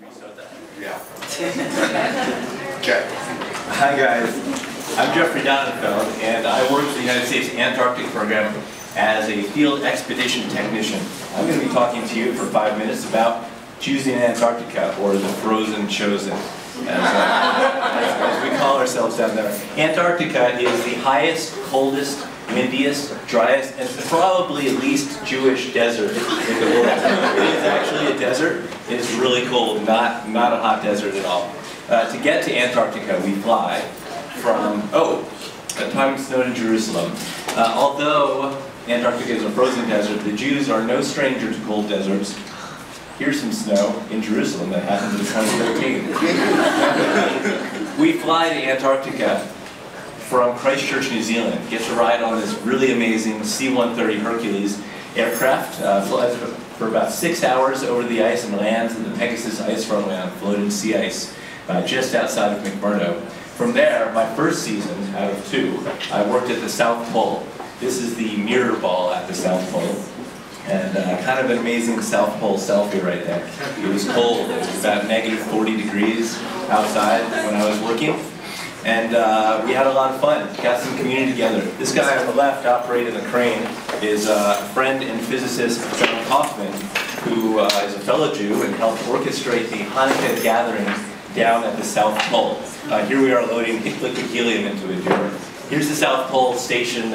Restart that? Yeah. Okay. Hi guys, I'm Jeffrey Donenfeld, and I work for the United States Antarctic Program as a field expedition technician. I'm going to be talking to you for 5 minutes about choosing Antarctica, or the frozen chosen, as we call ourselves down there. Antarctica is the highest, coldest, windiest, driest, and probably least Jewish desert in the world. It is actually a desert. It's really cold, not a hot desert at all. To get to Antarctica, we fly from, at times known in Jerusalem. Although Antarctica is a frozen desert, the Jews are no stranger to cold deserts. Here's some snow in Jerusalem that happened in 2013. We fly to Antarctica from Christchurch, New Zealand. Get to ride on this really amazing C-130 Hercules aircraft. Flies for about 6 hours over the ice and lands in the Pegasus ice runway on floating sea ice just outside of McMurdo. From there, my first season out of 2, I worked at the South Pole. This is the mirror ball at the South Pole. And kind of an amazing South Pole selfie right there. It was cold. It was about -40 degrees outside when I was working. And we had a lot of fun. Got some community together. This guy on the left operating the crane is a friend and physicist, Chanukah, who is a fellow Jew and helped orchestrate the Hanukkah gathering down at the South Pole. Here we are loading liquid helium into it here. Here's the South Pole station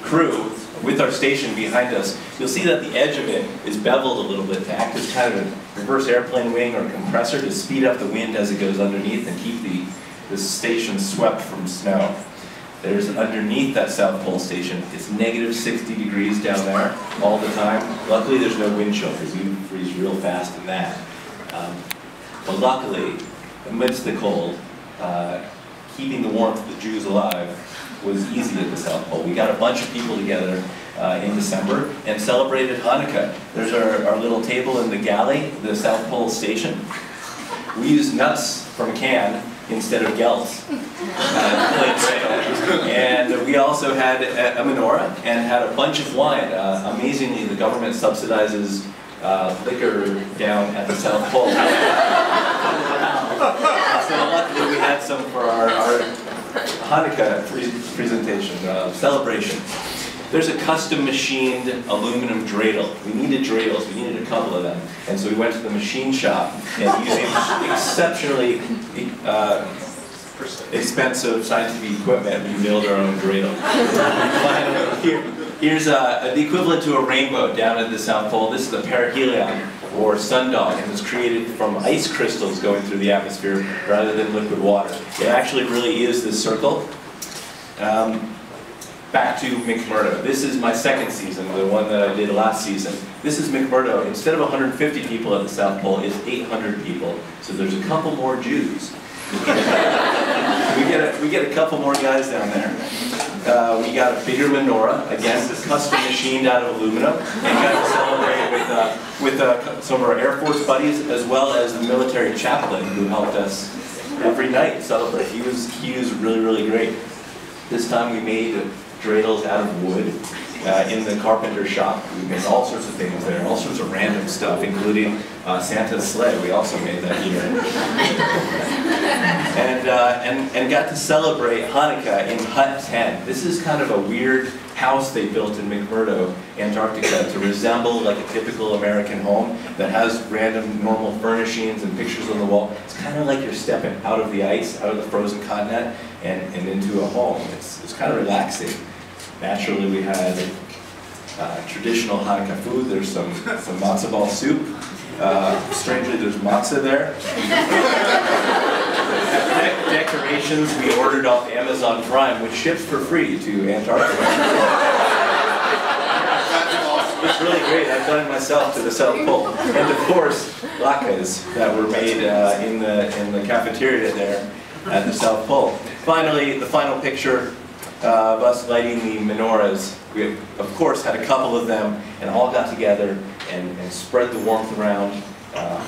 crew with our station behind us. You'll see that the edge of it is beveled a little bit to act as kind of a reverse airplane wing or compressor to speed up the wind as it goes underneath and keep the station swept from snow. There's underneath that South Pole station, it's -60 degrees down there all the time. Luckily there's no wind chill because you freeze real fast in that. But luckily, amidst the cold, keeping the warmth of the Jews alive was easy at the South Pole. We got a bunch of people together in December and celebrated Hanukkah. There's our little table in the galley, the South Pole station. We used nuts from a can instead of gels. And we also had a menorah and had a bunch of wine. Amazingly, the government subsidizes liquor down at the South Pole. So luckily we had some for our Hanukkah presentation, celebration. There's a custom machined aluminum dreidel. We needed dreidels, we needed a couple of them. And so we went to the machine shop and using exceptionally expensive scientific equipment, we built our own dreidel. Here's the equivalent to a rainbow down at the South Pole. This is the perihelion, or sundog, and it's created from ice crystals going through the atmosphere rather than liquid water. It actually really is this circle. Back to McMurdo. This is my second season, the one that I did last season. This is McMurdo. Instead of 150 people at the South Pole, it's 800 people. So there's a couple more Jews. we get a couple more guys down there. We got a bigger menorah, again, custom machined out of aluminum, and got to celebrate with some of our Air Force buddies, as well as the military chaplain who helped us every night celebrate. He was really, really great. This time we made dreidels out of wood in the carpenter shop. We made all sorts of things there, all sorts of random stuff, including Santa's sleigh. We also made that here. And got to celebrate Hanukkah in Hut 10. This is kind of a weird house they built in McMurdo, Antarctica, to resemble like a typical American home that has random normal furnishings and pictures on the wall. It's kind of like you're stepping out of the ice, out of the frozen continent, and into a home. It's kind of relaxing. Naturally, we had traditional Hanukkah food. There's some matzo ball soup. Strangely, there's matzah there. Decorations we ordered off Amazon Prime, which ships for free to Antarctica. It's really great. I've done it myself to the South Pole. And of course, latkes that were made in the cafeteria there at the South Pole. Finally, the final picture of us lighting the menorahs. We, of course, had a couple of them and all got together and spread the warmth around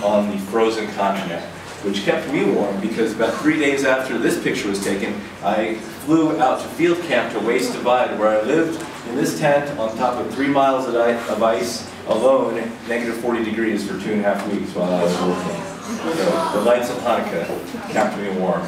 on the frozen continent, which kept me warm because about 3 days after this picture was taken, I flew out to field camp to Waste Divide, where I lived in this tent on top of 3 miles of ice alone, -40 degrees for 2.5 weeks while I was working. The lights of Hanukkah kept me warm.